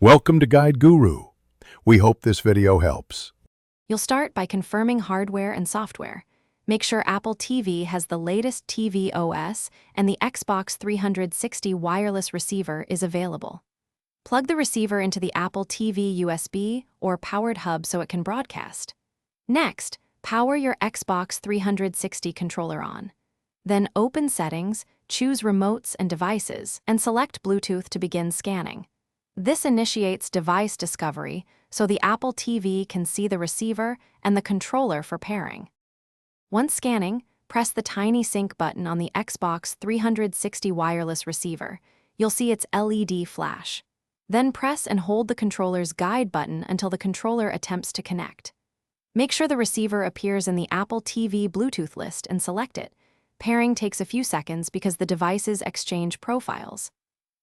Welcome to Guide Guru. We hope this video helps. You'll start by confirming hardware and software. Make sure Apple TV has the latest TV OS and the Xbox 360 wireless receiver is available. Plug the receiver into the Apple TV USB or powered hub so it can broadcast. Next, power your Xbox 360 controller on. Then open Settings, choose Remotes and Devices, and select Bluetooth to begin scanning. This initiates device discovery, so the Apple TV can see the receiver and the controller for pairing. Once scanning, press the tiny sync button on the Xbox 360 wireless receiver. You'll see its LED flash. Then press and hold the controller's guide button until the controller attempts to connect. Make sure the receiver appears in the Apple TV Bluetooth list and select it. Pairing takes a few seconds because the devices exchange profiles.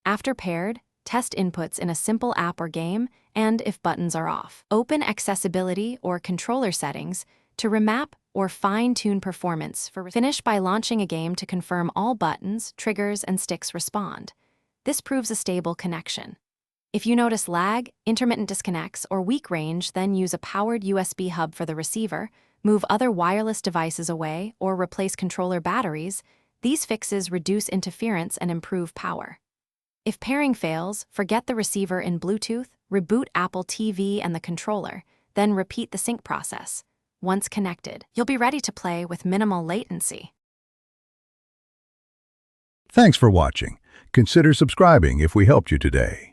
After paired, test inputs in a simple app or game, and if buttons are off. Open Accessibility or Controller Settings to remap or fine-tune performance. Finish by launching a game to confirm all buttons, triggers, and sticks respond. This proves a stable connection. If you notice lag, intermittent disconnects, or weak range, then use a powered USB hub for the receiver, move other wireless devices away, or replace controller batteries. These fixes reduce interference and improve power. If pairing fails, forget the receiver in Bluetooth, reboot Apple TV and the controller, then repeat the sync process. Once connected, you'll be ready to play with minimal latency. Thanks for watching. Consider subscribing if we helped you today.